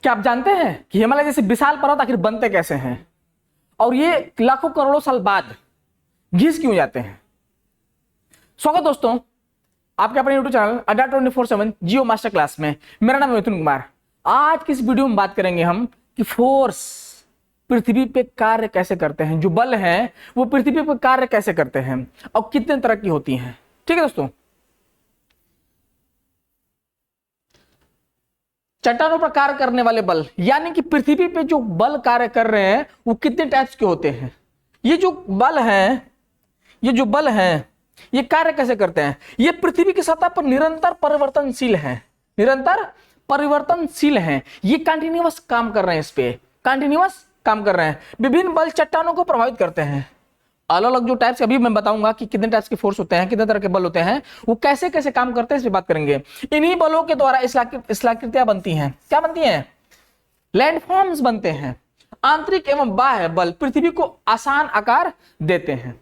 क्या आप जानते हैं कि हिमालय जैसे विशाल पर्वत आखिर बनते कैसे हैं, और ये लाखों करोड़ों साल बाद घिस क्यों जाते हैं? स्वागत दोस्तों आपके अपने यूट्यूब चैनल अड्डा 24/7 जियो मास्टर क्लास में। मेरा नाम है मिथुन कुमार। आज की इस वीडियो में बात करेंगे हम कि फोर्स पृथ्वी पे कार्य कैसे करते हैं, जो बल हैं वो पृथ्वी पे कार्य कैसे करते हैं और कितने तरह की होती हैं। ठीक है दोस्तों, चट्टानों पर कार्य करने वाले बल यानी कि पृथ्वी पे जो बल कार्य कर रहे हैं वो कितने टाइप्स के होते हैं। ये जो बल हैं ये कार्य कैसे करते हैं। ये पृथ्वी की सतह पर निरंतर परिवर्तनशील हैं, ये कंटिन्यूअस काम कर रहे हैं, इस पे कंटिन्यूअस काम कर रहे हैं। विभिन्न बल चट्टानों को प्रभावित करते हैं। अलग अलग जो टाइप्स अभी मैं बताऊंगा कि कितने टाइप्स के फोर्स होते हैं, कितने तरह के बल होते हैं, वो कैसे कैसे काम करते हैं, इस पे बात करेंगे। इन्हीं बलों के द्वारा स्थलाकृतियां बनती हैं। क्या बनती हैं? लैंडफॉर्म्स बनते हैं। आंतरिक एवं बाह्य बल पृथ्वी को आसान आकार देते हैं।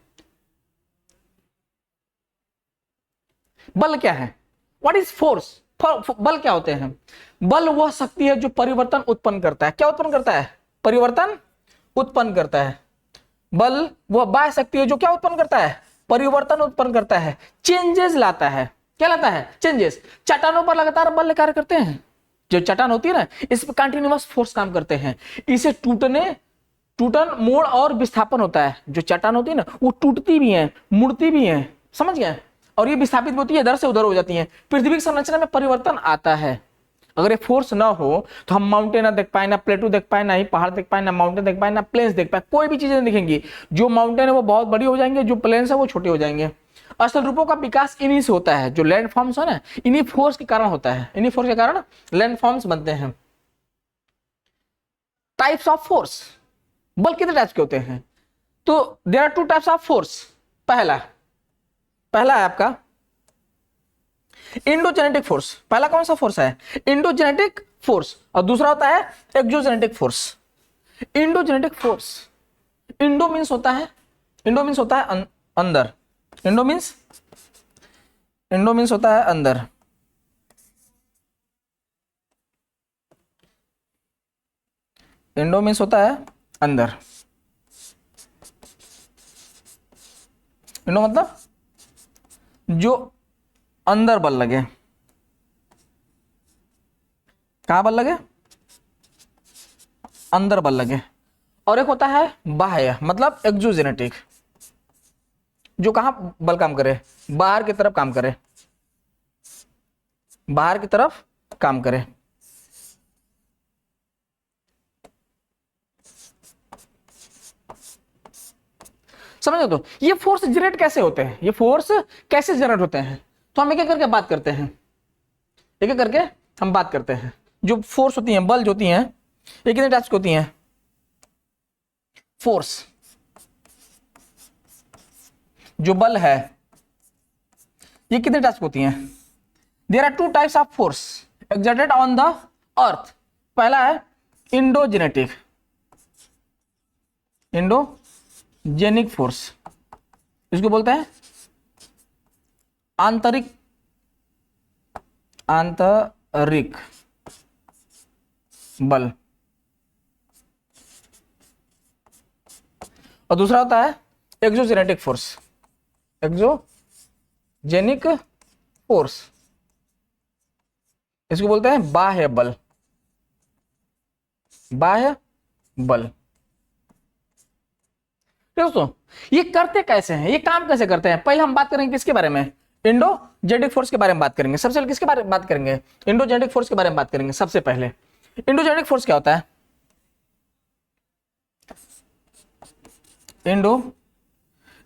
बल क्या है? What is force? बल क्या होते हैं? बल वह शक्ति है जो परिवर्तन उत्पन्न करता है। क्या उत्पन्न करता है? परिवर्तन उत्पन्न करता है। बल वह बाह्य शक्ति है जो क्या उत्पन्न करता है? परिवर्तन उत्पन्न करता है, चेंजेस लाता है। क्या लाता है? चेंजेस। चट्टानों पर लगातार बल कार्य करते हैं। जो चट्टान होती है ना, इस पर कंटिन्यूअस फोर्स काम करते हैं। इसे टूटन मोड़ और विस्थापन होता है। जो चट्टान होती है ना वो टूटती भी है, मुड़ती भी है, समझ गए, और ये विस्थापित होती है, इधर से उधर हो जाती है। पृथ्वी की संरचना में परिवर्तन आता है। अगर ये फोर्स ना हो तो हम माउंटेन ना देख पाए, ना प्लेटू देख पाए, ना ही पहाड़ देख पाए, ना माउंटेन देख पाए, ना प्लेन्स देख पाए, कोई भी चीजें नहीं दिखेंगी। जो माउंटेन है वो बहुत बड़ी हो जाएंगे, जो प्लेन्स है वो छोटे हो जाएंगे। अस्थल रूपों का विकास इन्हीं से होता है। जो लैंडफॉर्म्स है ना, इन्हीं फोर्स के कारण होता है। इन्हीं फोर्स के कारण लैंडफॉर्म्स बनते हैं। टाइप्स ऑफ फोर्स, बल कितने टाइप्स के होते हैं? तो there are two types of force. पहला है आपका इंडोजेनेटिक फोर्स। पहला कौन सा फोर्स है? Endogenetic force. और दूसरा होता है exogenetic force. Endogenetic force, Indo means होता है अंदर। इंडो मींस होता है अंदर। इंडो मींस होता है अंदर। इंडो मतलब जो अंदर बल लगे। कहां बल लगे? अंदर बल लगे। और एक होता है बाह्य मतलब एक्सोजेनेटिक, जो कहां बल काम करे? बाहर की तरफ काम करे, बाहर की तरफ काम करे। समझो तो ये फोर्स जनरेट कैसे होते हैं, ये फोर्स कैसे जनरेट होते हैं, तो हम एक एक करके बात करते हैं। एक एक करके हम बात करते हैं। जो फोर्स होती हैं, बल जो होती हैं, ये कितने टाइप्स की होती हैं? फोर्स जो बल है ये कितने टाइप्स की होती हैं? There are two types of force exerted on the earth. पहला है इंडोजेनेटिक फोर्स। इसको बोलते हैं आंतरिक बल। और दूसरा होता है एक्सोजेनेटिक फोर्स। इसको बोलते हैं बाह्य बल। दोस्तों ये करते कैसे हैं, ये काम कैसे करते हैं? पहले हम बात करेंगे किसके बारे में? इंडोजेनेटिक फोर्स के बारे में बात करेंगे। सबसे पहले किसके बारे में बात करेंगे? इंडोजेनेटिक फोर्स के बारे में बात करेंगे। सबसे पहले इंडोजेनेटिक फोर्स क्या होता है?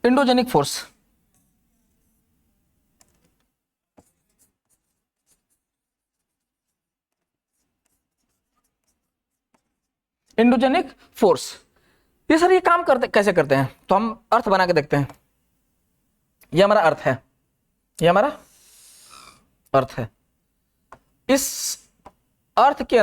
इंडोजेनिक फोर्स ये सर ये काम कैसे करते हैं? तो हम अर्थ बना के देखते हैं। ये हमारा अर्थ है। इस अर्थ के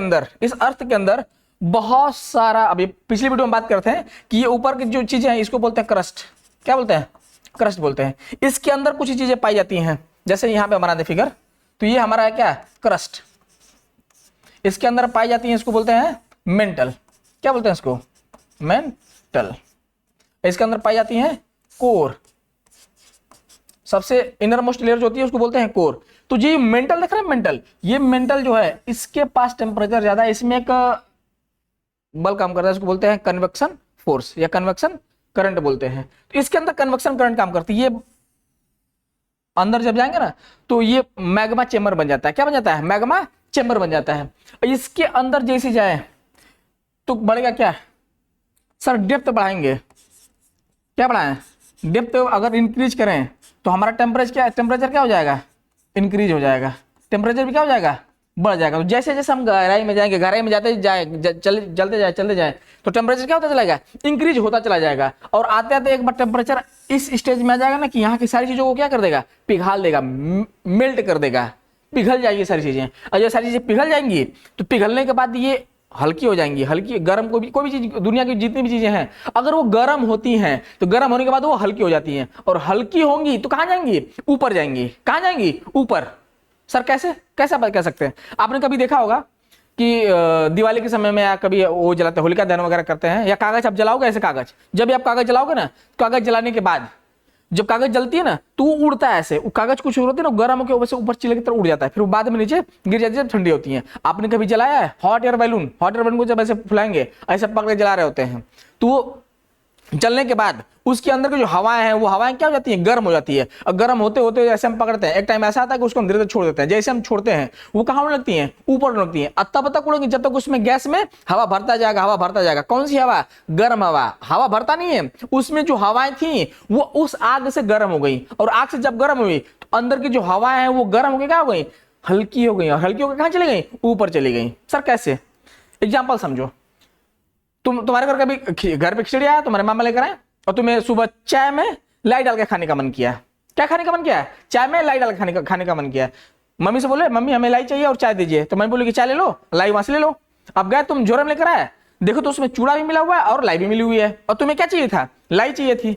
अंदर बहुत सारा, अभी पिछली वीडियो में बात करते हैं कि ये ऊपर की जो चीजें हैं इसको बोलते हैं क्रस्ट। क्या बोलते हैं? क्रस्ट बोलते हैं। इसके अंदर कुछ चीजें पाई जाती हैं, जैसे यहां पे बना दे फिगर, तो ये हमारा है क्या? क्रस्ट। इसके अंदर पाई जाती है, इसको बोलते हैं मेंटल। क्या बोलते हैं इसको? मेंटल। इसके अंदर पाई जाती है कोर, सबसे इनर मोस्ट लेयर जो होती है उसको बोलते हैं कोर। तो ये मेंटल देख रहे हैं, मेंटल, ये मेंटल जो है इसके पास टेम्परेचर ज्यादा है, इसमें एक बल काम करता है, इसको बोलते हैं कन्वेक्शन फोर्स या कन्वेक्शन करंट बोलते हैं। तो इसके अंदर कन्वेक्शन करंट काम करती है, ये अंदर जब जाएंगे ना तो ये मैग्मा चेंबर बन जाता है। क्या बन जाता है? मैग्मा चेंबर बन जाता है। इसके अंदर जैसे जाए तो बढ़ेगा क्या सर? डेप्थ बढ़ाएंगे। क्या बढ़ाएं? डेप्थ अगर इंक्रीज करें तो हमारा टेम्परेचर क्या हो जाएगा? इंक्रीज हो जाएगा। टेम्परेचर भी क्या हो जाएगा? बढ़ जाएगा। तो जैसे जैसे हम गहराई में जाएंगे, गहराई में जाते जाए चलते जाए तो टेम्परेचर क्या होता चला जाएगा? इंक्रीज होता चला जाएगा। और आते आते एक बार टेम्परेचर इस स्टेज में आ जाएगा ना कि यहाँ की सारी चीजों को क्या कर देगा? पिघाल देगा, मेल्ट कर देगा, पिघल जाएगी सारी चीजें। और जब सारी चीजें पिघल जाएंगी तो पिघलने के बाद ये हल्की हो जाएंगी। हल्की गर्म कोई भी चीज, दुनिया की जितनी भी चीजें हैं अगर वो गर्म होती हैं तो गर्म होने के बाद वो हल्की हो जाती हैं, और हल्की होंगी तो कहाँ जाएंगी? ऊपर जाएंगी। कहाँ जाएंगी? ऊपर। सर कैसे आप कह सकते हैं? आपने कभी देखा होगा कि दिवाली के समय में या कभी वो जलाते, होलिका दहन वगैरह करते हैं, या कागज आप जलाओगे, ऐसे कागज, जब भी आप कागज जलाओगे ना, कागज जलाने के बाद जब कागज जलती है ना तो वो उड़ता है ऐसे, वो कागज कुछ होती है ना गर्म होकर वैसे ऊपर चिल्ले की तरफ उड़ जाता है, फिर वो बाद में नीचे गिर जाती है जब ठंडी होती है। आपने कभी जलाया है hot air balloon? Hot air balloon को जब ऐसे फुलाएंगे, ऐसे पकड़ के जला रहे होते हैं, तो वो जलने के बाद उसके अंदर की जो हवाएं हैं वो हवाएं क्या हो जाती हैं? गर्म हो जाती है। और गर्म होते होते ऐसे हम पकड़ते हैं, एक टाइम ऐसा आता है कि उसको हम धीरे धीरे छोड़ देते हैं। जैसे हम छोड़ते हैं वो कहाँ उड़ने लगती हैं? ऊपर उड़ने लगती हैं। तब तक उड़ेंगी जब तक उसमें गैस में हवा भरता जाएगा, हवा भरता जाएगा। कौन सी हवा? गर्म हवा। हवा भरता नहीं है, उसमें जो हवाएं थी वो उस आग से गर्म हो गई, और आग से जब गर्म हुई तो अंदर की जो हवाएं हैं वो गर्म होकर क्या हो गई? हल्की हो गई, और हल्की होकर कहाँ चली गई? ऊपर चली गई। सर कैसे? एग्जाम्पल समझो। तुम्हारे घर पे खिचड़ी आया, तुम्हारे मामा लेकर आए, और तुम्हें सुबह चाय में लाई डाल के खाने का मन किया। क्या खाने का मन किया? चाय में लाई डाल के खाने का मन किया। मम्मी से बोले मम्मी हमें लाई चाहिए और चाय दीजिए, तो मम्मी बोली कि चाय ले लो, लाई वहां से ले लो। अब गए तुम जोरम लेकर आए, देखो तो उसमें चूड़ा भी मिला हुआ है और लाई भी मिली हुई है, और तुम्हें क्या चाहिए था? लाई चाहिए थी।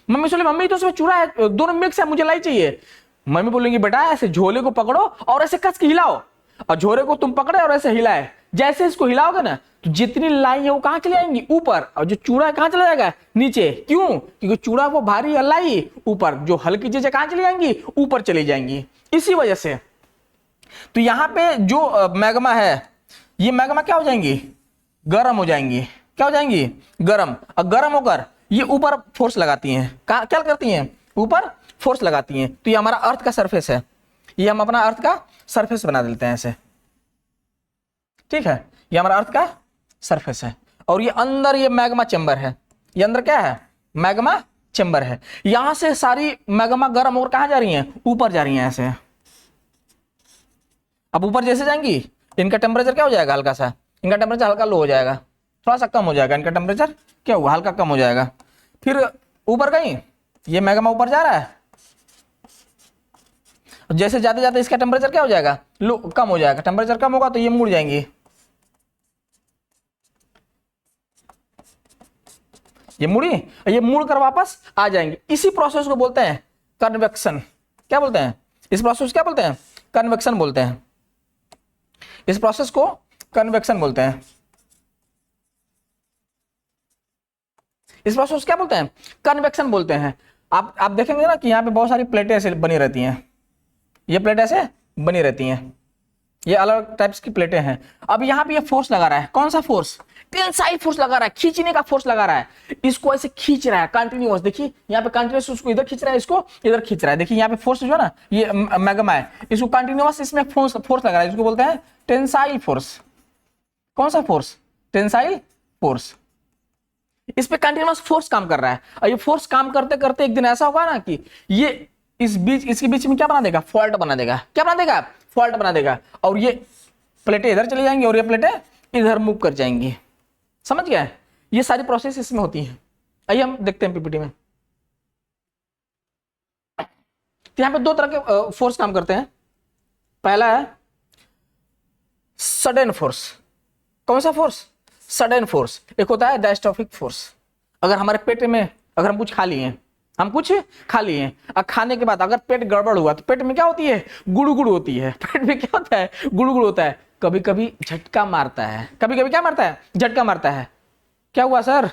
मम्मी से बोले मम्मी तो उसमें चूड़ा है, दोनों मिक्स है, मुझे लाई चाहिए। मम्मी बोलेंगी बेटा ऐसे झोले को पकड़ो और ऐसे कस के हिलाओ, और झोरे को तुम पकड़े और ऐसे हिलाए। जैसे इसको हिलाओगे ना तो जितनी लाई है वो कहां चली जाएंगी? ऊपर। और जो चूड़ा है कहां चला जाएगा? नीचे। क्यों? क्योंकि चूड़ा वो भारी है, लाई ऊपर। जो हल्की चीजें कहां चली जाएंगी? ऊपर चली जाएंगी। इसी वजह से तो यहां पे जो मैग्मा है, ये मैग्मा क्या हो जाएंगी? गर्म हो जाएंगी। क्या हो जाएंगी? गर्म। और गर्म होकर ये ऊपर फोर्स लगाती हैं। क्या करती हैं? ऊपर फोर्स लगाती हैं। तो ये हमारा अर्थ का सरफेस है, ये हम अपना अर्थ का सरफेस बना देते हैं ऐसे। ठीक है, ये हमारा अर्थ का सरफेस है, और ये अंदर ये मैग्मा चेंबर है। ये अंदर क्या है? मैग्मा चेंबर है। यहां से सारी मैग्मा गर्म होकर कहां जा रही हैं? ऊपर जा रही हैं ऐसे। अब ऊपर जैसे जाएंगी इनका टेम्परेचर क्या हो जाएगा? हल्का सा, इनका टेम्परेचर हल्का लो हो जाएगा, थोड़ा सा कम हो जाएगा। इनका टेम्परेचर क्या हुआ? हल्का कम हो जाएगा। फिर ऊपर गई, ये मैग्मा ऊपर जा रहा है, जैसे जाते जाते इसका टेम्परेचर क्या हो जाएगा? लो, कम हो जाएगा। टेम्परेचर कम होगा तो ये मुड़ जाएंगी, ये मुड़ी, ये मुड़ कर वापस आ जाएंगे। इसी प्रोसेस को बोलते हैं कन्वेक्शन। क्या बोलते हैं? इस प्रोसेस क्या बोलते हैं? कन्वेक्शन बोलते हैं। इस प्रोसेस को कन्वेक्शन बोलते हैं। इस प्रोसेस क्या बोलते हैं? कन्वेक्शन बोलते हैं। आप देखेंगे ना कि यहाँ पे बहुत सारी प्लेटें ऐसे बनी रहती हैं, ये प्लेट ऐसे बनी रहती हैं, ये अलग टाइप्स की प्लेटें हैं। अब यहाँ पे ये फोर्स लगा रहा है। कौन सा फोर्स? टेंसाइल फोर्स लगा रहा है, खींचने का फोर्स लगा रहा है। इसको ऐसे खींच रहा है कंटिन्यूअस। देखिए यहाँ पे कंटिन्यूअस, उसको इधर खींच रहा है, इसको इधर खींच रहा है। देखिए यहाँ पे फोर्स जो है ना, ये मैग्मा है, इसको कंटिन्यूअस इसमें फोर्स लगा रहा है, इसको बोलते हैं टेंसाइल फोर्स। कौन सा फोर्स? Tensile force. इस पे कंटिन्यूअस फोर्स काम कर रहा है, और ये फोर्स काम करते करते एक दिन ऐसा होगा ना कि ये इसके बीच में क्या बना देगा? फॉल्ट बना देगा। क्या बना देगा? फॉल्ट बना देगा। और ये प्लेटें इधर चली जाएंगी और ये प्लेटें इधर मूव कर जाएंगी। समझ गया? ये सारी प्रोसेस इसमें होती है। आइए हम देखते हैं पीपीटी में। तो यहां पे दो तरह के फोर्स काम करते हैं। पहला है सडन फोर्स। कौन सा फोर्स? Sudden force. एक होता है डायस्ट्रोफिक फोर्स। अगर हमारे पेट में अगर हम कुछ खा लिए, और खाने के बाद अगर पेट गड़बड़ हुआ तो पेट में क्या होती है? गुड़गुड़ होती है। पेट में क्या होता है? गुड़गुड़ होता है। कभी कभी झटका मारता है, कभी कभी क्या मारता है, झटका मारता है। क्या हुआ सर?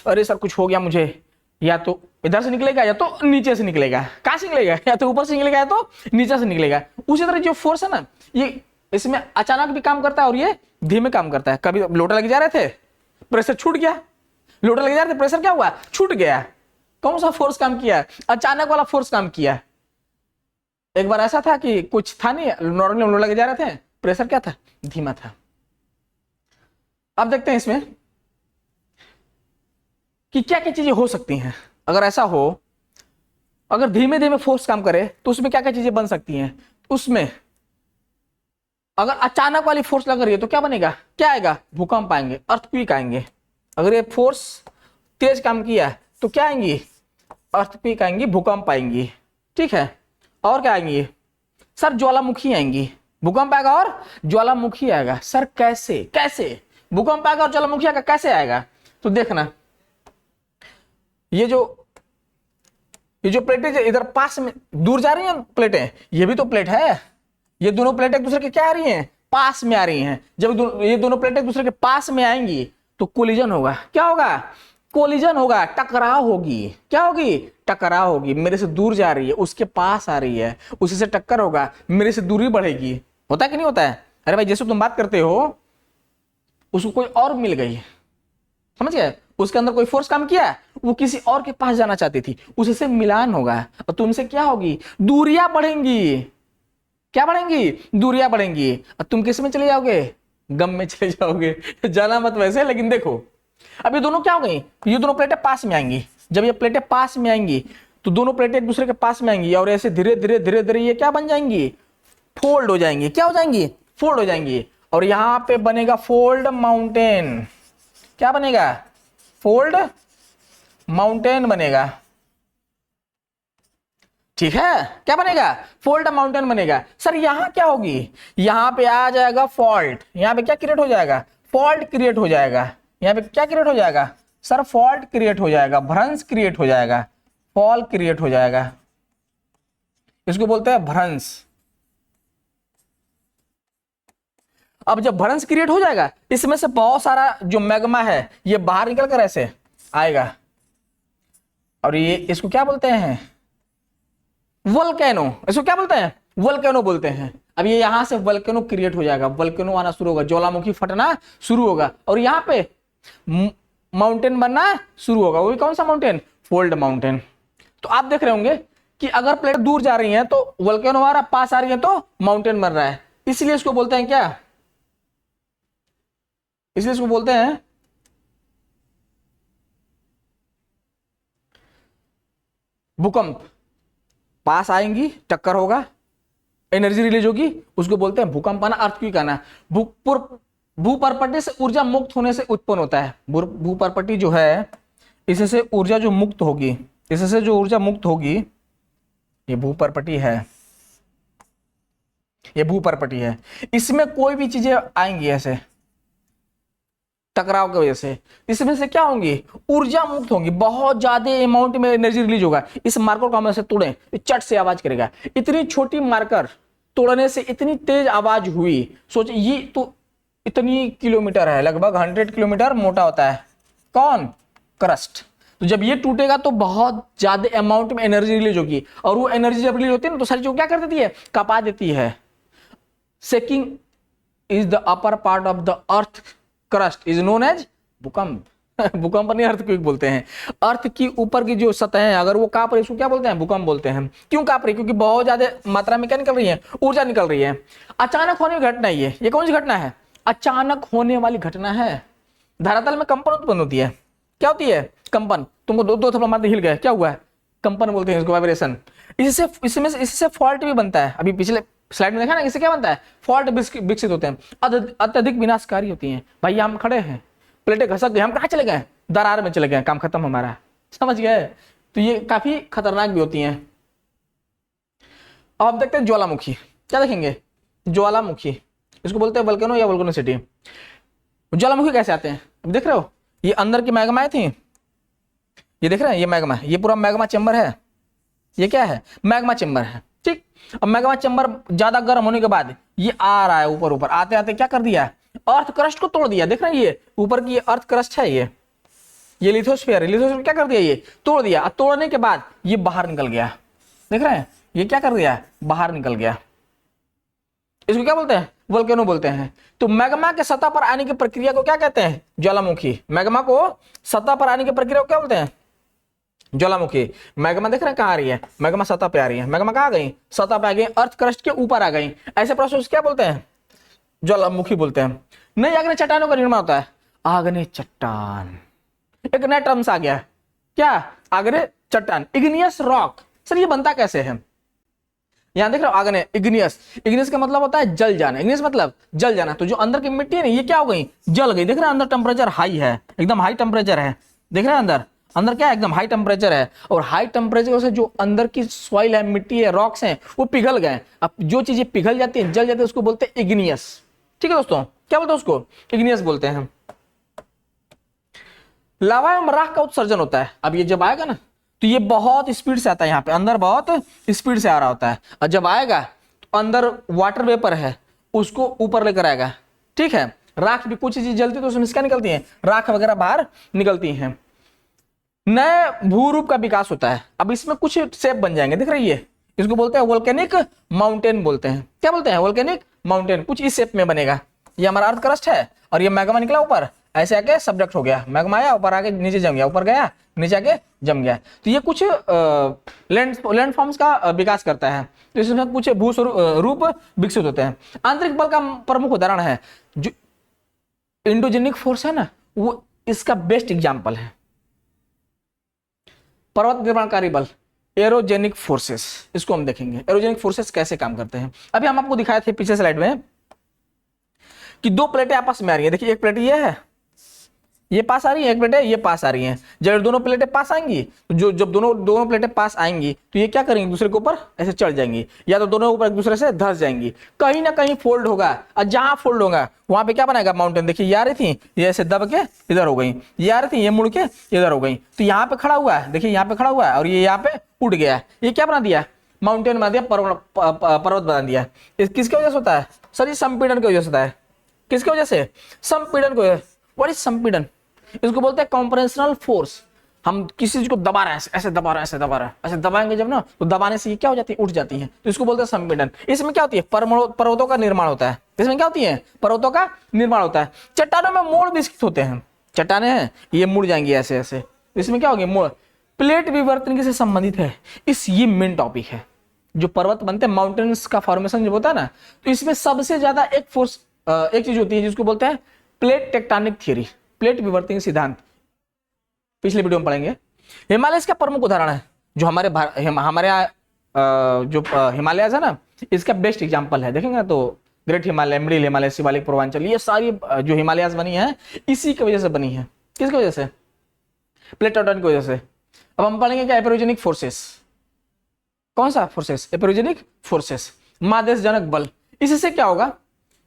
अरे सर कुछ हो गया मुझे, या तो इधर से निकलेगा या तो नीचे से निकलेगा। कहां से निकलेगा? या तो ऊपर से निकलेगा या तो नीचे से निकलेगा। उसी तरह जो फोर्स है ना, ये इसमें अचानक भी काम करता है और ये धीमे काम करता है। कभी लोटा लगे जा रहे थे, प्रेशर छूट गया, लोटा लगे जा रहे थे, प्रेशर क्या हुआ, छूट गया। कौन सा फोर्स काम किया? अचानक वाला फोर्स काम किया। एक बार ऐसा था कि कुछ था नहीं, नॉर्मली लोटा लगे जा रहे थे, प्रेशर क्या था, धीमा था। अब देखते हैं इसमें कि क्या क्या चीजें हो सकती हैं अगर ऐसा हो। अगर धीमे धीमे फोर्स काम करे तो उसमें क्या क्या चीजें बन सकती हैं। उसमें अगर अचानक वाली फोर्स लग रही है तो क्या बनेगा, क्या आएगा, भूकंप आएंगे, अर्थक्वेक आएंगे। अगर ये फोर्स तेज काम किया तो क्या आएंगी, अर्थक्वेक आएंगी, भूकंप आएंगी। ठीक है, और क्या आएंगी सर, ज्वालामुखी आएंगी। भूकंप आएगा और ज्वालामुखी आएगा। सर कैसे, कैसे भूकंप आएगा और ज्वालामुखी आएगा, कैसे आएगा? तो देखना, ये जो प्लेटें इधर पास में दूर जा रही हैं प्लेटें, ये भी तो प्लेट है। ये दोनों प्लेटें एक दूसरे के क्या आ रही हैं, पास में आ रही हैं। जब ये दोनों प्लेटें एक दूसरे के पास में आएंगी तो कोलिजन होगा। क्या होगा, कोलिजन होगा, टकराव होगी। क्या होगी, टकराव होगी। मेरे से दूर जा रही है, उसके पास आ रही है, उसी से टक्कर होगा, मेरे से दूरी बढ़ेगी। होता है कि नहीं होता है? अरे भाई जैसे तुम बात करते हो, उसको कोई और मिल गई, समझ गए, उसके अंदर कोई फोर्स काम किया, वो किसी और के पास जाना चाहती थी, उससे मिलान होगा और तुमसे क्या होगी, दूरियां बढ़ेंगी। क्या बढ़ेंगी, दूरियां बढ़ेंगी। और तुम किस में चले जाओगे, गम में चले जाओगे। जाना मत वैसे, लेकिन देखो अब ये दोनों क्या हो गई, ये दोनों प्लेटें पास में आएंगी। जब ये प्लेटें पास में आएंगी तो दोनों प्लेटें एक दूसरे के पास में आएंगी और ऐसे धीरे धीरे धीरे धीरे ये क्या बन जाएंगी, फोल्ड हो जाएंगी। क्या हो जाएंगी, फोल्ड हो जाएंगी। और यहां पे बनेगा फोल्ड माउंटेन। क्या बनेगा, फोल्ड माउंटेन बनेगा। ठीक है, क्या बनेगा, फोल्ड माउंटेन बनेगा। सर यहां क्या होगी, यहां पे आ जाएगा फॉल्ट। यहां पे क्या क्रिएट हो जाएगा, फॉल्ट क्रिएट हो जाएगा। यहां पे क्या क्रिएट हो जाएगा सर, फॉल्ट क्रिएट हो जाएगा, भ्रंश क्रिएट हो जाएगा, फॉल क्रिएट हो जाएगा। इसको बोलते हैं भ्रंश। अब जब भ्रंश क्रिएट हो जाएगा, इसमें से बहुत सारा जो मैग्मा है ये बाहर निकल कर ऐसे आएगा और ये इसको क्या बोलते हैं, वोल्केनो। इसको क्या बोलते हैं, वोल्केनो बोलते हैं। अब ये यहां से वोल्केनो क्रिएट हो जाएगा, वोल्केनो आना शुरू होगा, ज्वालामुखी फटना शुरू होगा और यहाँ पे माउंटेन बनना शुरू होगा। वो भी कौन सा माउंटेन, फोल्ड माउंटेन। तो आप देख रहे होंगे कि अगर प्लेट दूर जा रही है तो वोल्केनो आ रहा, पास आ रही है तो माउंटेन बन रहा है। इसलिए इसको बोलते हैं क्या, इसलिए इसको बोलते हैं भूकंप। पास आएंगी, टक्कर होगा, एनर्जी रिलीज होगी, उसको बोलते हैं भूकंप आना, अर्थक्वेक आना। भूपर्पटी से ऊर्जा मुक्त होने से उत्पन्न होता है। भूपर्पटी जो है, इससे ऊर्जा जो मुक्त होगी, इससे जो ऊर्जा मुक्त होगी, ये भूपर्पटी है, ये भूपर्पटी है। इसमें कोई भी चीजें आएंगी ऐसे टकराव की वजह से, इसमें से क्या होंगी, ऊर्जा मुक्त होंगी, बहुत ज्यादा अमाउंट में एनर्जी रिलीज होगा। इस मार्कर को हम ऐसे तोड़े, चट से आवाज करेगा। इतनी छोटी मार्कर तोड़ने से इतनी तेज आवाज हुई। सोचिए, ये तो इतनी किलोमीटर है, लगभग 100 किलोमीटर मोटा होता है। कौन, क्रस्ट। तो जब ये टूटेगा तो बहुत ज्यादा अमाउंट में एनर्जी रिलीज होगी और वो एनर्जी जब रिलीज होती है ना तो सारी चीज क्या कर देती है, कपा देती है। Shaking is the upper part of the earth crust is known as भूकंप। भूकंप नहीं, अर्थक्वेक बोलते हैं। अर्थ की ऊपर की जो सतह है अगर वो कांप रही है उसको क्या बोलते हैं, भूकंप बोलते हैं। क्यों कांप रही, क्योंकि बहुत ज्यादा मात्रा में क्या निकल रही है, ऊर्जा निकल रही है। अचानक होने वाली घटना ये कौन सी घटना है, अचानक होने वाली घटना है। धरातल में कंपन उत्पन्न होती है। क्या होती है, कंपन। तुमको दो थप्पड़ मारते हिल गए, क्या हुआ है, कंपन बोलते हैं इसको, वाइब्रेशन। इससे फॉल्ट भी बनता है। अभी पिछले स्लाइड में देखा ना, इससे क्या बनता है, फॉल्ट विकसित होते हैं, अत्यधिक विनाशकारी होती हैं। भाई हम खड़े हैं, प्लेटें घसक गए, हम कहाँ चले गए, दरार में चले गए, काम खत्म हमारा, समझ गए। तो ये काफी खतरनाक भी होती हैं। अब आप देखते हैं ज्वालामुखी। क्या देखेंगे, ज्वालामुखी, इसको बोलते हैं वोल्केनो या वोल्केनोसिटी। ज्वालामुखी कैसे आते हैं, अब देख रहे हो, ये अंदर की मैग्माएं थी, ये देख रहे हैं, ये मैग्मा, ये पूरा मैग्मा चेंबर है। ये क्या है, मैग्मा चेंबर है। ठीक। अब मैग्मा चैम्बर ज्यादा गर्म होने के बाद ये आ रहा है ऊपर ऊपर, आते आते क्या कर दिया, अर्थ क्रस्ट को तोड़ दिया। देख रहे हैं ये ऊपर की अर्थ क्रस्ट है, ये लिथोस्फीयर है, लिथोस्फीयर क्या कर दिया, ये तोड़ दिया। तोड़ने के बाद ये बाहर निकल गया, देख रहे हैं ये क्या कर दिया, बाहर निकल गया। इसको क्या बोलते हैं, वोल्केनो बोलते हैं। तो मैग्मा के सतह पर आने की प्रक्रिया को क्या कहते हैं, ज्वालामुखी। मैग्मा को सतह पर आने की प्रक्रिया को क्या बोलते हैं, ज्वालामुखी। मैग्मा देख रहे हैं कहाँ आ रही है, मैग्मा सतह पे आ रही है। मैग्मा कहाँ आ गई, सतह पे आ गई, अर्थ क्रस्ट के ऊपर आ गई। ऐसे प्रोसेस क्या बोलते हैं, ज्वालामुखी बोलते हैं। नई आग्नेय चट्टानों का निर्माण होता है, आग्नेय चट्टान। एक नया टर्म्स आ गया, क्या, आग्नेय चट्टान, इग्नियस रॉक। सर ये बनता कैसे है, यहां देख रहे हो आग्नेय, इग्नियस। इग्नियस का मतलब होता है जल जाना, इग्नियस मतलब जल जाना। तो जो अंदर की मिट्टी है ना, ये क्या हो गई, जल गई। देख रहे हैं अंदर टेम्परेचर हाई है, एकदम हाई टेम्परेचर है। देख रहे हैं अंदर, अंदर क्या है, एकदम हाई टेम्परेचर है। और हाई टेम्परेचर से जो अंदर की सॉइल है, मिट्टी है, रॉक्स हैं, वो पिघल गए। अब जो चीजें पिघल जाती है, जल जाती है, उसको बोलते हैं इग्नियस। ठीक है दोस्तों, क्या बोलते हैं उसको, इग्नियस बोलते हैं। लावा में राख का उत्सर्जन होता है। अब ये जब आएगा ना, तो ये बहुत स्पीड से आता है, यहाँ पे अंदर बहुत स्पीड से आ रहा होता है। और जब आएगा तो अंदर वाटर वेपर है, उसको ऊपर लेकर आएगा। ठीक है, राख भी कुछ चीज जलती है तो उसमें क्या निकलती है, राख वगैरह बाहर निकलती हैं। नए भूरूप का विकास होता है। अब इसमें कुछ शेप बन जाएंगे, दिख रही है, इसको बोलते हैं वोल्केनिक माउंटेन बोलते हैं। क्या बोलते हैं, वोल्केनिक माउंटेन। कुछ इस शेप में बनेगा। ये हमारा अर्थ क्रस्ट है और ये मैग्मा निकला ऊपर, ऐसे आके सब्जेक्ट हो गया, मैग्मा आया ऊपर आके नीचे जम गया, ऊपर गया नीचे आके जम गया। तो ये कुछ लैंड फॉर्म्स का विकास करता है। तो इसमें कुछ भू रूप विकसित होते हैं। आंतरिक बल का प्रमुख उदाहरण है जो इंडोजेनिक फोर्स है ना, वो इसका बेस्ट एग्जाम्पल है। पर्वत निर्माणकारी बल, एरोजेनिक फोर्सेस, इसको हम देखेंगे एरोजेनिक फोर्सेस कैसे काम करते हैं। अभी हम आपको दिखाए थे पिछले स्लाइड में कि दो प्लेटें आपस में आ रही है। देखिए एक प्लेट ये है, ये पास आ रही है, एक प्लेट है ये पास आ रही है। जब दोनों प्लेटें पास आएंगी, तो जब दोनों प्लेटें पास आएंगी तो ये क्या करेंगी, दूसरे के ऊपर ऐसे चढ़ जाएंगी, या तो दोनों ऊपर एक दूसरे से धंस जाएंगी। कहीं ना कहीं फोल्ड होगा, और जहां फोल्ड होगा वहां पे क्या बनाएगा, माउंटेन। देखिए ये आ रही थी, ये ऐसे दब के इधर हो गई, ये आ रही थी, ये मुड़ के इधर हो गई। तो यहाँ पे खड़ा हुआ है, देखिए यहाँ पे खड़ा हुआ है और ये यहाँ पे उठ गया। ये क्या बना दिया, माउंटेन बना दिया, पर्वत बना दिया। किसकी वजह से होता है सर, ये संपीड़न की वजह से होता है। किसकी वजह से, संपीड़न को। व्हाट इज संपीड़न, इसको बोलते हैं कॉम्प्रेशनल फोर्स। हम किसी चीज को दबा रहे हैं, ऐसे दबा रहे हैं, ऐसे दबा रहे हैं, ऐसे दबाएंगे जब ना, तो दबाने से ये क्या हो जाती है, उठ जाती है। तो इसको बोलते हैं संपीड़न। इसमें क्या होती है, पर्वतों का निर्माण होता है। इसमें क्या होती है, पर्वतों का निर्माण होता है। चट्टानों में मोड़ विकसित होते हैं। चट्टाने हैं, ये मुड़ जाएंगी ऐसे ऐसे, इसमें क्या होगी, मोड़। प्लेट विवर्तन से संबंधित है ये मेन टॉपिक है। जो पर्वत बनते हैं, माउंटेन्स का फॉर्मेशन जब होता है ना, तो इसमें सबसे ज्यादा एक फोर्स, एक चीज होती है जिसको बोलते हैं प्लेट टेक्टोनिक थ्योरी, प्लेट विवर्तन सिद्धांत। पिछले वीडियो में पढ़ेंगे। हिमालय इसका प्रमुख उदाहरण है। जो हमारे जो हिमालय है ना, इसका बेस्ट एग्जांपल है। देखेंगे तो ग्रेट हिमालय, मिडिल हिमालय, शिवालिक, पूर्वांचल, ये सारी जो हिमालयाज बनी है इसी की वजह से बनी है। किसकी वजह से, प्लेट टेक्टोनिक की वजह से। अब हम पढ़ेंगे क्या, एपेरोजेनिक फोर्सेस। कौन सा फोर्सेस, एपेरोजेनिक फोर्सेस, मादेशजनक बल। इससे क्या होगा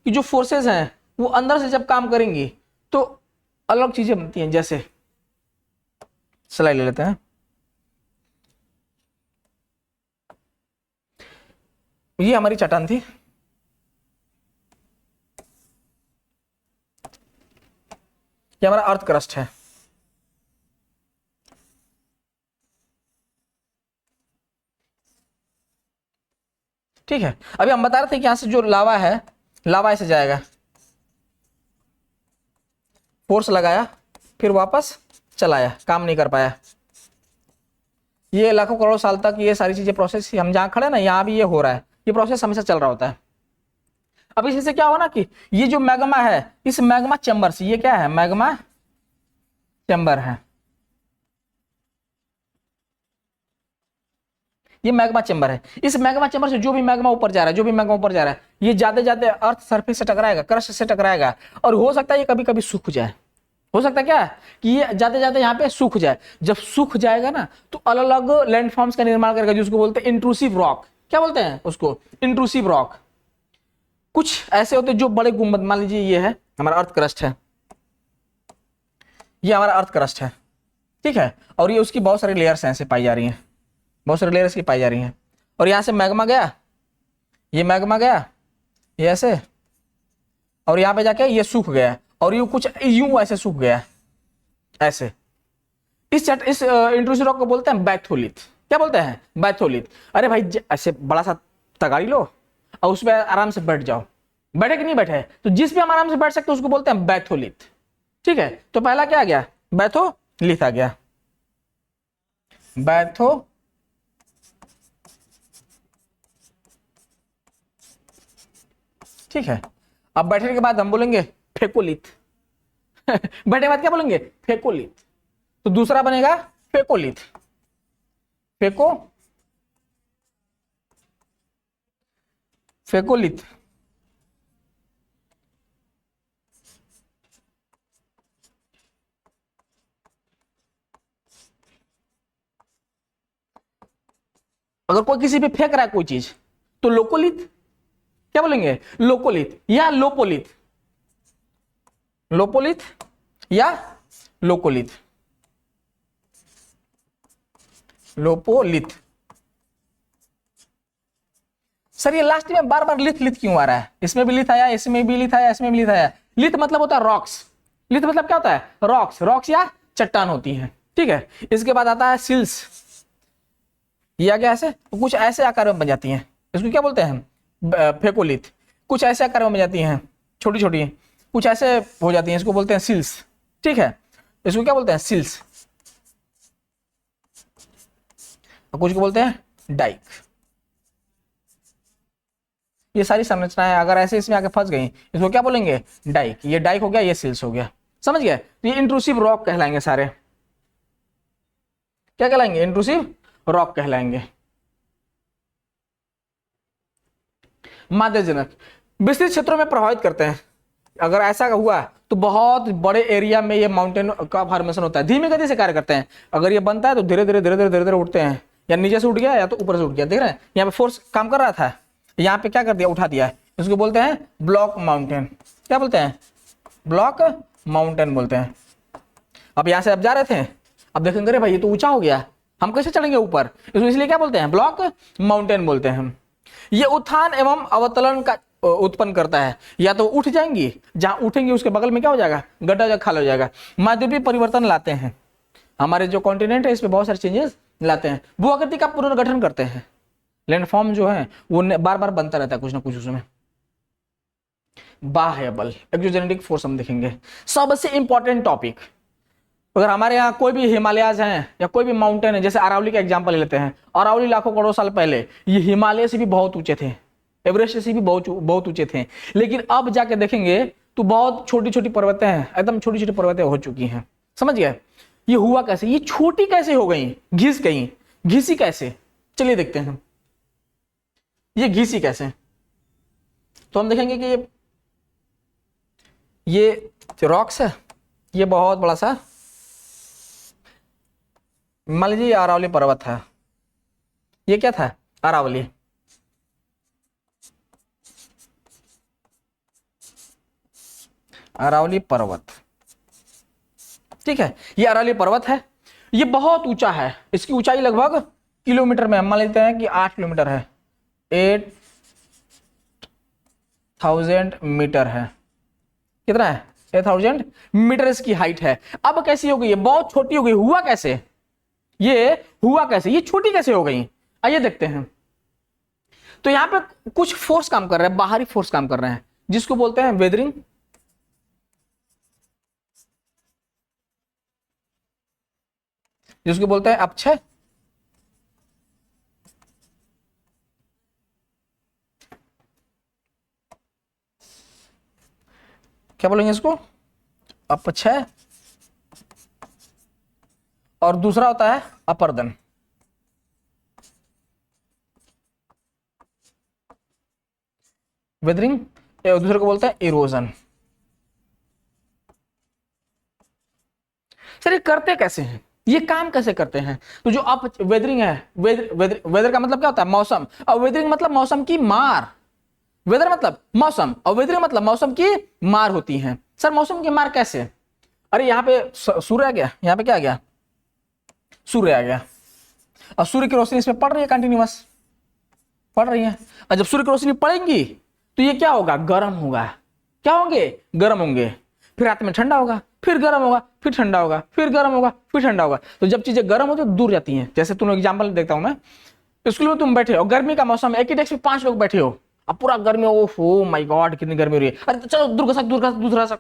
कि जो फोर्सेस हैं वो अंदर से जब काम करेंगी तो अलग चीजें बनती हैं। जैसे स्लाइड ले लेते हैं, ये हमारी चट्टान थी, ये हमारा अर्थ क्रस्ट है। ठीक है, अभी हम बता रहे थे कि यहां से जो लावा है, लावा ऐसे जाएगा, फोर्स लगाया, फिर वापस चलाया, काम नहीं कर पाया। ये लाखों करोड़ों साल तक ये सारी चीजें प्रोसेस, हम जहां खड़े ना, यहां भी ये हो रहा है, ये प्रोसेस हमेशा चल रहा होता है। अब इससे क्या हो ना कि ये जो मैग्मा है, इस मैग्मा चैम्बर से, ये क्या है, मैग्मा चैम्बर है, ये मैग्मा चैम्बर है। इस मैग्मा चैम्बर से जो भी मैग्मा ऊपर जा रहा है, जो भी मैग्मा ऊपर जा रहा है, ये जाते जाते अर्थ सरफेस से टकराएगा, क्रस्ट से टकराएगा, और हो सकता है ये कभी कभी सूख जाए। हो सकता है क्या कि ये जाते जाते यहाँ पे सूख जाए। जब सूख जाएगा ना, तो अलग अलग लैंडफॉर्म्स का निर्माण करेगा, जिसको बोलते हैं इंट्रूसिव रॉक। क्या बोलते हैं उसको, इंट्रूसिव रॉक। कुछ ऐसे होते हैं जो बड़े गुंबद, मान लीजिए ये है हमारा अर्थ क्रस्ट है, ये हमारा अर्थ क्रस्ट है, ठीक है, और ये उसकी बहुत सारी लेयर्स हैं ऐसे पाई जा रही हैं, बहुत सारी लेयर्स की पाई जा रही हैं। और यहां से मैग्मा गया, ये मैग्मा गया, ये ऐसे, और यहां पे जाके ये सूख गया, और ये कुछ यूं ऐसे सूख गया ऐसे। इस इंट्रूसिव रॉक को बोलते हैं बैथोलिथ। क्या बोलते हैं? बैथोलिथ। अरे भाई ऐसे बड़ा सा तगाड़ी लो और उस पर आराम से बैठ जाओ, बैठे कि नहीं बैठे, तो जिस पे हम आराम से बैठ सकते हैं उसको बोलते हैं बैथोलिथ। ठीक है, तो पहला क्या आ गया? बैथोलिथ आ गया, बैथो ठीक है। अब बैठने के बाद हम बोलेंगे फेकोलिथ बैठने के बाद क्या बोलेंगे? फेकोलिथ। तो दूसरा बनेगा फेकोलिथ, फेकोलिथ। अगर कोई किसी पे फेंक रहा है कोई चीज तो लोकोलिथ। क्या बोलेंगे? लोकोलिथ या लोपोलिथ, लोपोलिथ या लोकोलिथ, लोपोलिथ। सर ये लास्ट में बार बार लिथ लिथ क्यों आ रहा है? इसमें भी लिथ आया, इसमें भी लिथ आया, इसमें भी लिथ आया। लिथ मतलब होता है रॉक्स। लिथ मतलब क्या होता है? रॉक्स। रॉक्स या चट्टान होती है। ठीक है, इसके बाद आता है सिल्स। ये आ गया ऐसे, तो कुछ ऐसे आकार में बन जाती हैं, इसको क्या बोलते हैं? फेकोलिथ। कुछ ऐसे आकार में बन जाती हैं, छोटी छोटी, कुछ ऐसे हो जाती हैं, इसको बोलते हैं सिल्स। ठीक है, इसको क्या बोलते हैं? सिल्स। और कुछ को बोलते हैं डाइक। ये सारी संरचनाएं अगर ऐसे इसमें आके फंस गई, इसको क्या बोलेंगे? डाइक। ये डाइक हो गया, ये सिल्स हो गया। समझ गए? तो ये इंट्रूसिव रॉक कहलाएंगे सारे। क्या कहलाएंगे? इंट्रूसिव रॉक कहलाएंगे। माध्यजनक विस्तृत क्षेत्रों में प्रभावित करते हैं। अगर ऐसा हुआ तो बहुत बड़े एरिया में ये माउंटेन का फॉर्मेशन होता है। धीमी गति से कार्य करते हैं। अगर ये बनता है तो धीरे धीरे धीरे धीरे धीरे धीरे उठते हैं, या नीचे से उठ गया या तो ऊपर से उठ गया। देख रहे हैं यहाँ पे फोर्स काम कर रहा था, यहाँ पे क्या कर दिया? उठा दिया। इसको बोलते हैं ब्लॉक माउंटेन। क्या बोलते हैं? ब्लॉक माउंटेन बोलते हैं। अब यहाँ से अब जा रहे थे, अब देखेंगे अरे भाई ये तो ऊंचा हो गया, हम कैसे चढ़ेंगे ऊपर? इसको इसलिए क्या बोलते हैं? ब्लॉक माउंटेन बोलते हैं हम। ये उत्थान एवं अवतरण का उत्पन्न करता है। या तो उठ जाएंगी, जहां उठेंगे उसके बगल में क्या हो जाएगा? गड्ढा या खाल हो जाएगा। माध्यवीय परिवर्तन लाते हैं। हमारे जो कॉन्टिनेंट है इस पे बहुत सारे चेंजेस लाते हैं। भू-आकृति का पुनर्गठन करते हैं। लैंडफॉर्म जो है वो बार बार बनता रहता है कुछ ना कुछ उसमें। बाह्य बल, एक्सोजेनेटिक फोर्स हम देखेंगे। सबसे इंपॉर्टेंट टॉपिक, अगर हमारे यहाँ कोई भी हिमालयाज हैं या कोई भी माउंटेन है, जैसे अरावली का एग्जांपल ले लेते हैं। अरावली लाखों करोड़ साल पहले ये हिमालय से भी बहुत ऊंचे थे, एवरेस्ट से भी बहुत ऊंचे थे। लेकिन अब जाके देखेंगे तो बहुत छोटी छोटी पर्वतें हैं, एकदम छोटी छोटी पर्वतें हो चुकी हैं। समझ गए? ये हुआ कैसे? ये छोटी कैसे हो गई? घिस गई। घिसी कैसे? चलिए देखते हैं ये घिसी कैसे। तो हम देखेंगे कि ये रॉक्स है, ये बहुत बड़ा सा, मान लीजिए अरावली पर्वत है। ये क्या था? अरावली। अरावली पर्वत। ठीक है, ये अरावली पर्वत है। ये बहुत ऊंचा है, इसकी ऊंचाई लगभग किलोमीटर में हम मान लेते हैं कि 8 किलोमीटर है, 8000 मीटर है। कितना है? 8000 मीटर इसकी हाइट है। अब कैसी हो गई? ये बहुत छोटी हो गई। हुआ कैसे? ये हुआ कैसे? ये छोटी कैसे हो गई? आइए देखते हैं। तो यहां पे कुछ फोर्स काम कर रहे हैं, बाहरी फोर्स काम कर रहे हैं, जिसको बोलते हैं वेदरिंग, जिसको बोलते हैं अपक्षय, क्या बोलेंगे इसको? अपक्षय। और दूसरा होता है अपर्दन। वेदरिंग, दूसरे को बोलते हैं इरोजन। सर ये करते कैसे हैं? ये काम कैसे करते हैं? तो जो अप वेदरिंग है, वेदर का मतलब क्या होता है? मौसम। और वेदरिंग मतलब मौसम की मार। वेदर मतलब मौसम और वेदरिंग मतलब मौसम की मार होती है। सर मौसम की मार कैसे? अरे यहाँ पे सूर्य आ गया, यहाँ पे क्या आ गया? सूर्य आ गया, और सूर्य की रोशनी इसमें पड़ रही है कंटिन्यूअस। पड़ रही हैं। और जब सूर्य की रोशनी पड़ेगी तो ये क्या होगा, गर्म होगा। क्या होंगे, गर्म होंगे। फिर रात में ठंडा होगा, फिर गर्म होगा, फिर ठंडा होगा, फिर गर्म होगा, फिर ठंडा होगा। तो जब चीजें गर्म होती है तो दूर जाती हैं। जैसे तुम एग्जाम्पल देखता हूं मैं, स्कूल में तुम बैठे हो, गर्मी का मौसम है, एक ही डेस्क पे 5 लोग बैठे हो, अब पूरा गर्मी, ओहो माय गॉड कितनी गर्मी हो रही है, अरे चलो दूर खसक दूर खसक दूसरा खसक,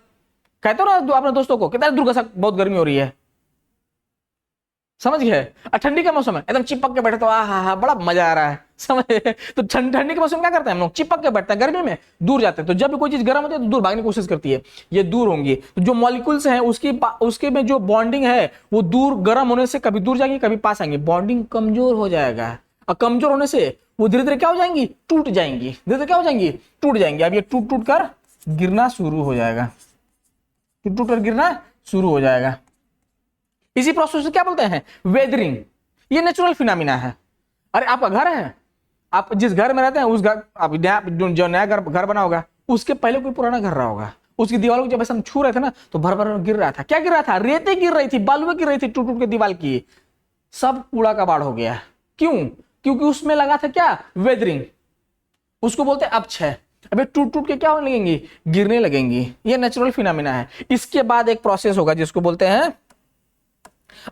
कहते हो ना अपने दोस्तों को, कहते हैं दूर खसक बहुत गर्मी हो रही है, समझ गए। और ठंडी का मौसम है, एकदम चिपक के बैठे तो हा बड़ा मजा आ रहा है, समझ। तो ठंडी के मौसम क्या करते हैं हम लोग, चिपक के बैठते हैं, गर्मी में दूर जाते हैं। तो जब भी कोई चीज गर्म होती है तो दूर भागने की कोशिश करती है, ये दूर होंगी। तो जो मॉलिक्यूल्स हैं उसके में जो बॉन्डिंग है वो दूर गर्म होने से कभी दूर जाएंगी कभी पास आएंगी, बॉन्डिंग कमजोर हो जाएगा। और कमजोर होने से वो धीरे धीरे क्या हो जाएंगी, टूट जाएंगी, धीरे धीरे क्या हो जाएंगी, टूट जाएंगी। अब ये टूट टूट कर गिरना शुरू हो जाएगा, टूट टूट कर गिरना शुरू हो जाएगा। इसी प्रोसेस को क्या बोलते हैं, वेदरिंग। ये नेचुरल फिनोमिना है। अरे आपका घर है, आप जिस घर में रहते हैं उस घर, आप जो नया घर बना होगा उसके पहले कोई पुराना घर रहा होगा, उसकी दीवारों को जब ऐसे हम छू रहे थे ना तो भर भर गिर रहा था। क्या गिर रहा था, रेते गिर रही थी, बालुएं गिर रही थी, टूट टूट के दीवार की, सब कूड़ा कबाड़ हो गया। क्यों, क्योंकि उसमें लगा था क्या, वेदरिंग। उसको बोलते हैं अपक्षय। अबे टूट टूट के क्या होने लगेंगी, गिरने लगेंगी। ये नेचुरल फिनोमिना है। इसके बाद एक प्रोसेस होगा जिसको बोलते हैं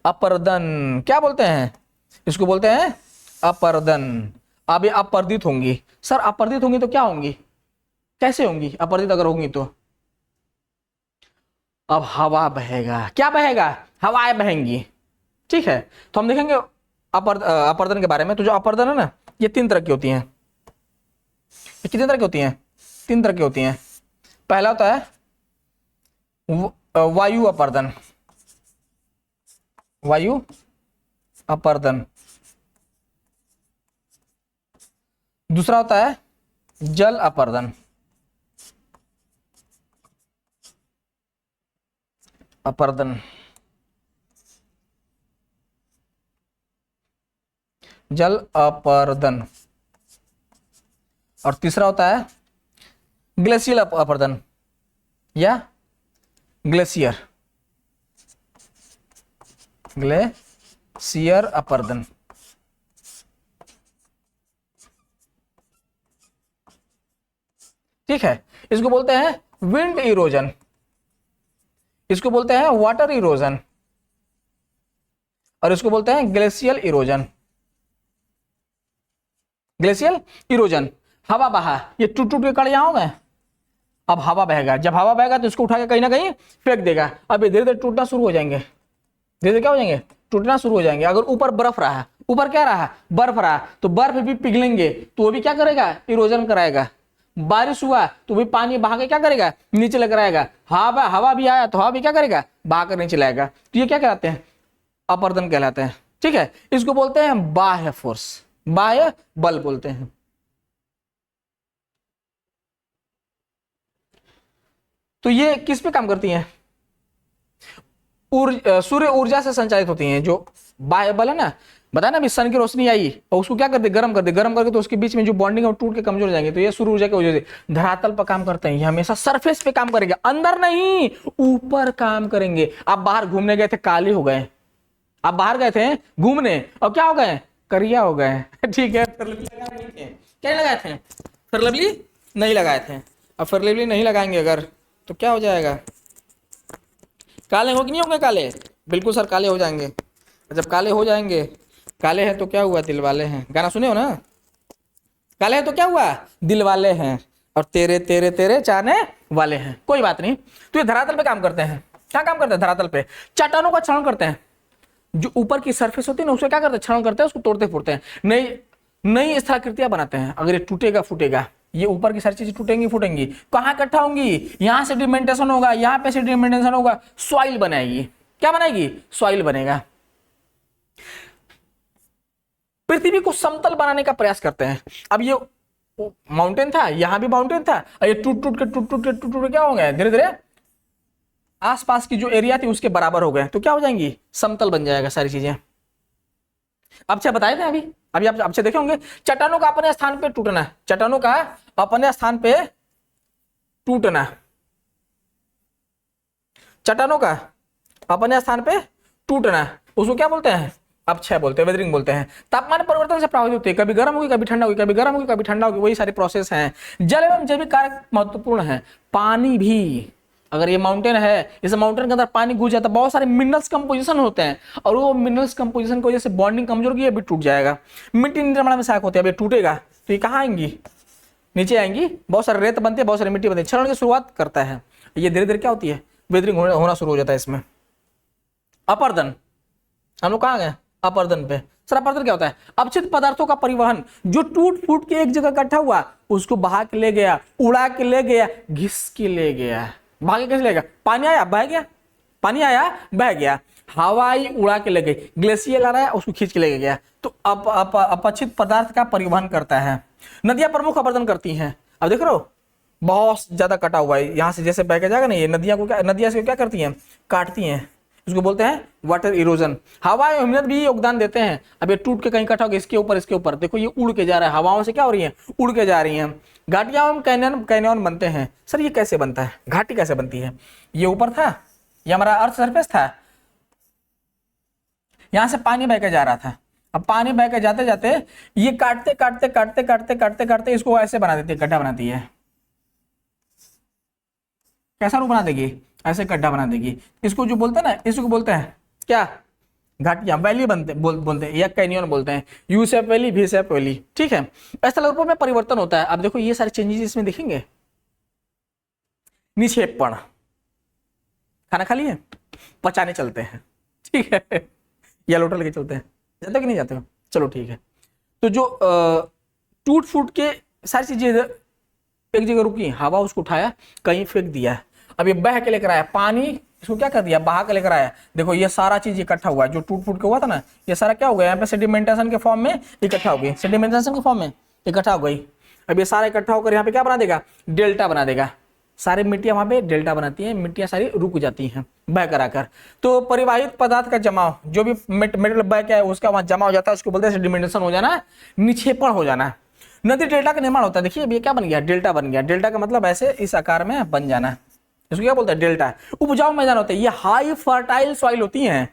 अपर्दन। क्या बोलते हैं, इसको बोलते हैं अपर्दन। अब ये अपर्दित होंगी। सर अपर्दित होंगी तो क्या होंगी, कैसे होंगी अपर्दित अगर होंगी तो, अब हवा बहेगा। क्या बहेगा, हवाएं बहेंगी। ठीक है, तो हम देखेंगे अपर्दन के बारे में। तो जो अपर्दन है ना, ये 3 तरह की होती हैं। ये कितनी तरह की होती हैं, 3 तरह की होती हैं। पहला होता है वायु अपर्दन, वायु अपर्दन। दूसरा होता है जल अपर्दन, अपर्दन, जल अपर्दन। और तीसरा होता है ग्लेशियल अपर्दन या ग्लेशियर, ग्लेशियर अपर्दन। ठीक है, इसको बोलते हैं विंड इरोजन, इसको बोलते हैं वाटर इरोजन, और इसको बोलते हैं ग्लेशियल इरोजन। ग्लेशियल इरोजन, हवा बहा, ये टूट टूट के कण यहां हो गए। अब हवा बहेगा, जब हवा बहेगा तो इसको उठा के कहीं ना कहीं फेंक देगा। अब ये धीरे धीरे टूटना शुरू हो जाएंगे, धीरे धीरे क्या हो जाएंगे, टूटना शुरू हो जाएंगे। अगर ऊपर बर्फ रहा, ऊपर क्या रहा, बर्फ रहा, तो बर्फ भी पिघलेंगे तो वो भी क्या करेगा, इरोजन कराएगा। बारिश हुआ तो भी पानी बहा के क्या करेगा, नीचे लेकर आएगा। हवा भी आया तो हवा भी क्या करेगा, बहा कर नीचे लाएगा। तो ये क्या कहलाते हैं, अपर्दन कहलाते हैं। ठीक है, इसको बोलते हैं बाह्य फोर्स, बाह्य बल बोलते हैं। तो ये किस पे काम करती हैं, सूर्य ऊर्जा से संचालित होती हैं। जो बाह्य बल है ना, बताया ना अभी, सन की रोशनी आई और उसको क्या कर दे, गर्म कर दे, गर्म करके तो उसके बीच में जो बॉन्डिंग है वो टूट के कमजोर हो जाएंगे। तो ये सूर्य ऊर्जा की वजह से धरातल पर काम करते हैं। ये हमेशा सरफेस पे काम करेंगे, अंदर नहीं, ऊपर काम करेंगे। आप बाहर घूमने गए थे, काले हो गए, आप बाहर गए थे घूमने और क्या हो गए, करिया हो गए। ठीक है, क्या लगाए थे, फेयरलवली नहीं लगाए थे। अब फेयरलवली नहीं लगाएंगे अगर तो क्या हो जाएगा, काले हो कि नहीं होंगे, काले बिल्कुल सर काले हो जाएंगे। जब काले हो जाएंगे, काले हैं तो क्या हुआ, दिल वाले हैं, गाना सुने हो ना, काले हैं तो क्या हुआ, दिल वाले हैं, और तेरे तेरे तेरे चाहने वाले हैं। कोई बात नहीं। तो ये धरातल पे काम करते हैं। क्या काम करते हैं, धरातल पे चट्टानों का क्षरण करते हैं। जो ऊपर की सरफेस होती है ना, उसको क्या करते हैं, क्षरण करते हैं, उसको तोड़ते फोड़ते हैं, नई नई स्थलाकृतियां बनाते हैं। अगर ये टूटेगा फूटेगा, ये ऊपर की सारी चीजें टूटेंगी फूटेंगी, कहां इकट्ठा होंगी, यहां सेडिमेंटेशन होगा, यहां पे सेडिमेंटेशन होगा, सॉइल बनाएगी। क्या बनाएगी, सॉइल बनेगा। पृथ्वी को समतल बनाने का प्रयास करते हैं। अब ये माउंटेन था, यहां भी माउंटेन था, और ये टूट टूट के क्या हो गए, धीरे धीरे आसपास की जो एरिया थी उसके बराबर हो गए। तो क्या हो जाएंगी, समतल बन जाएगा सारी चीजें। अब क्या बताए थे अभी आप आपसे देखे होंगे, चट्टानों का अपने स्थान पे टूटना, चट्टानों का अपने स्थान पे टूटना, चट्टानों का अपने स्थान पे टूटना, उसको क्या बोलते हैं, अपक्षय बोलते हैं, वेदरिंग बोलते हैं। तापमान परिवर्तन से प्रभावित होती है, कभी गर्म होगी कभी ठंडा होगी, कभी गर्म होगी कभी ठंडा होगी, वही सारे प्रोसेस हैं। जल एवं जैविक कारक महत्वपूर्ण है। पानी भी, अगर ये माउंटेन है, इस माउंटेन के अंदर पानी घुस जाता है, बहुत सारे मिनरल्स कंपोजिशन होते हैं, और वो मिनरल्स कंपोजिशन की वजह से बॉन्डिंग कमजोर की, ये भी टूट जाएगा। मिट्टी निर्माण में सहायक होती है, अब ये टूटेगा तो ये कहाँ आएंगी, नीचे आएंगी, बहुत सारे रेत बनते हैं, बहुत सारी मिट्टी बनती है, क्षरण की शुरुआत करता है, ये धीरे धीरे क्या होती है, वेदरिंग होना शुरू हो जाता है इसमें। अपर्दन, हम लोग कहाँ गए, अपर्दन पे। सर अपर्दन क्या होता है, अपचित पदार्थों का परिवहन, जो टूट फूट के एक जगह इकट्ठा हुआ उसको बहा के ले गया, उड़ा के ले गया, घिस के ले गया। भागे कैसे ले गया, पानी आया बह गया, पानी आया बह गया, हवाई उड़ा के ले गई, ग्लेशियर आ रहा है उसको खींच के ले गया। तो अपचित पदार्थ का परिवहन करता है। नदियां प्रमुख अपर्दन करती हैं। अब देख रहे हो बहुत ज्यादा कटा हुआ है, यहां से जैसे बह के जाएगा ना, ये नदियां को क्या, नदियां से क्या करती हैं, काटती हैं, इसको बोलते हैं वाटर इरोजन। हवा एवं हिमनद भी योगदान देते हैं। अब ये टूट के कहीं इकट्ठा हो गया, इसके ऊपर देखो ये उड़ के जा रहा है, हवाओं से क्या हो रही है, उड़ के जा रही है। घाटियां एवं कैनियन बनते हैं। सर ये कैसे बनता है, घाटी कैसे बनती है, ये ऊपर था, ये हमारा अर्थ सरफेस था, यहां से पानी बह के जा रहा था, अब पानी बह के जाते जाते ये काटते काटते काटते काटते काटते काटते इसको ऐसे बना देती है, गड्ढा बनाती है। कैसा रूप बना देगी, ऐसे गड्ढा बना देगी। इसको जो बोलते हैं ना, इसको बोलते हैं क्या, घाटियां, वैली बोलते हैं, या कैनियन बोलते हैं, U shape valley, V shape valley, ठीक है। स्थल रूपों में परिवर्तन होता है। अब देखो ये सारे चेंजेस इसमें दिखेंगे। निक्षेपण, खाना खा लिए, पचाने चलते हैं, ठीक है, या लोटा लेके चलते हैं, जाते कि नहीं जाते हो, चलो ठीक है। तो जो टूट फूट के सारी चीजें एक जगह रुकी, हवा उसको उठाया कहीं फेंक दिया, अब ये बह के लेकर आया, पानी इसको क्या कर दिया, बहा के लेकर आया। देखो ये सारा चीज इकट्ठा हुआ, जो टूट फूट के हुआ था ना, ये सारा क्या हो गया, यहाँ पे सेडिमेंटेशन के फॉर्म में इकट्ठा हो गई, सेडिमेंटेशन के फॉर्म में इकट्ठा हो गई। अब ये सारा इकट्ठा होकर यहाँ पे क्या बना देगा, डेल्टा बना देगा। सारी मिट्टियां वहां पे डेल्टा बनाती हैं, मिट्टियां सारी रुक जाती हैं बह कर आकर। तो परिवाहित पदार्थ का जमाव, जो भी मेटेरियल बह के है उसका वहां जमा हो जाता है, उसको बोलते हैं सेडिमेंटेशन हो जाना, निक्षेपण हो जाना। नदी डेल्टा का निर्माण होता है। देखिए ये क्या बन गया, डेल्टा बन गया। डेल्टा का मतलब ऐसे इस आकार में बन जाना, इसको क्या बोलते हैं, डेल्टा। उपजाऊ मैदान होते हैं, ये हाई फर्टाइल सॉइल होती हैं,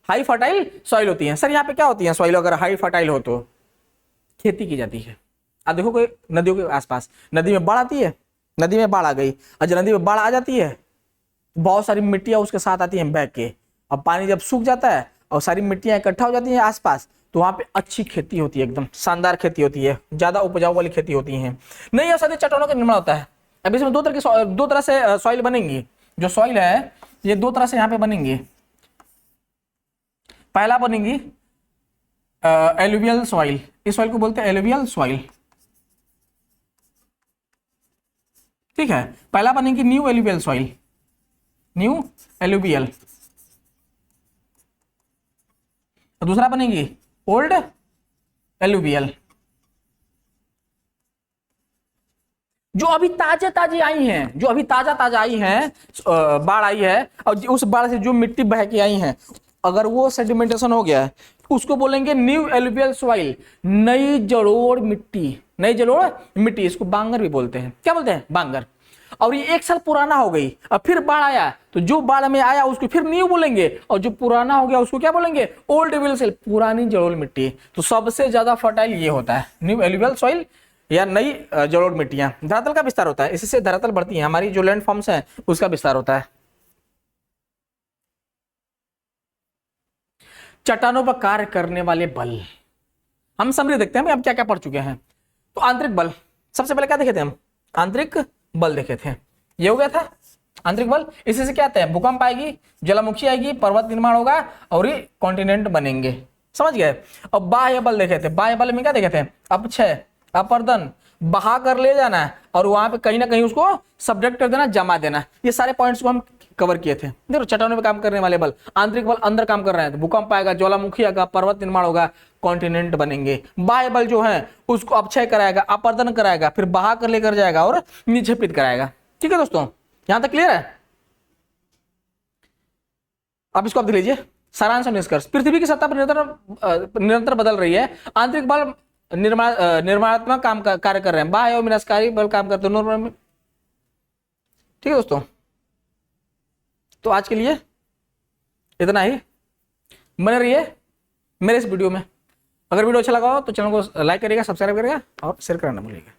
हाई फर्टाइल सॉइल होती हैं। सर यहाँ पे क्या होती है सॉइल, अगर हाई फर्टाइल हो तो खेती की जाती है। अब देखो कोई नदियों के आसपास, नदी में बाढ़ आती है, नदी में बाढ़ आ गई, और जब नदी में बाढ़ आ जाती है बहुत सारी मिट्टियां उसके साथ आती हैं बह के। अब पानी जब सूख जाता है और सारी मिट्टियां इकट्ठा हो जाती हैं आसपास, तो वहां पे अच्छी खेती होती है, एकदम शानदार खेती होती है, ज्यादा उपजाऊ वाली खेती होती है। नई औषधि चट्टानों का निर्माण होता है। अब इसमें दो तरह से सॉइल बनेंगी। जो सॉइल है ये दो तरह से यहाँ पे बनेंगी। पहला बनेंगी एलुवियल सॉइल, इस सॉइल को बोलते हैं एलुवियल सॉइल, ठीक है। पहला बनेगी new alluvial soil, new alluvial. दूसरा बनेगी ओल्ड एलुवियल। जो अभी ताजे ताजे आई हैं, जो अभी ताजा ताजा आई हैं, बाढ़ आई है, और उस बाढ़ से जो मिट्टी बह के आई हैं, अगर वो सेडिमेंटेशन हो गया है उसको बोलेंगे न्यू एलुवियल सॉइल, नई जलोढ़ मिट्टी, नई जलोढ़ मिट्टी। इसको बांगर भी बोलते हैं, क्या बोलते हैं, बांगर। और ये एक साल पुराना हो गई, अब फिर बाढ़ आया, तो जो बाढ़ में आया उसको फिर न्यू बोलेंगे, और जो पुराना हो गया उसको क्या बोलेंगे, ओल्ड एलुवियल सॉइल, पुरानी जलोढ़ मिट्टी। तो सबसे ज्यादा फर्टाइल ये होता है न्यू एलुवियल सॉइल या नई जलोढ़ मिट्टियां। धरातल का विस्तार होता है, इससे धरातल बढ़ती है, हमारी जो लैंड फॉर्म्स है उसका विस्तार होता है। चट्टानों पर कार्य करने वाले बल, हम समरी देखते हैं, हम क्या क्या पढ़ चुके हैं। तो आंतरिक बल, सबसे पहले क्या देखे थे हम, आंतरिक बल देखे थे, ये हो गया था आंतरिक बल। इसी से क्या आता है, भूकंप आएगी, ज्वालामुखी आएगी, पर्वत निर्माण होगा और ये कॉन्टिनेंट बनेंगे, समझ गए। अब बाह्य बल देखे थे, बाह्य बल में क्या देखे थे, अपक्षय, अपर्दन, बहा कर ले जाना और वहां पे कहीं ना कहीं उसको सब्जेक्ट कर देना, जमा देना, ये सारे पॉइंट्स को हम कवर किए थे। देखो चट्टानों पे काम करने वाले बल, आंतरिक बल अंदर काम कर रहे हैं, तो भूकंप आएगा, ज्वालामुखी आएगा, पर्वत निर्माण होगा, कॉन्टिनेंट बनेंगे। बाह्य बल जो है उसको अपक्षय कराएगा, अपर्दन कराएगा, फिर बहा कर लेकर जाएगा और निक्षेपित कराएगा। ठीक है दोस्तों, यहां तक क्लियर है। अब इसको आप देख लीजिए, सारांश और निष्कर्ष। पृथ्वी की सत्ता पर निरंतर बदल रही है। आंतरिक बल निर्माणात्मक काम कार्य कर रहे हैं, बाह्य और विनाशकारी बल काम करते हैं। ठीक है दोस्तों, तो आज के लिए इतना ही, बने रहिए, मेरे इस वीडियो में। अगर वीडियो अच्छा लगा हो तो चैनल को लाइक करिएगा, सब्सक्राइब करिएगा और शेयर करना ना भूलिएगा।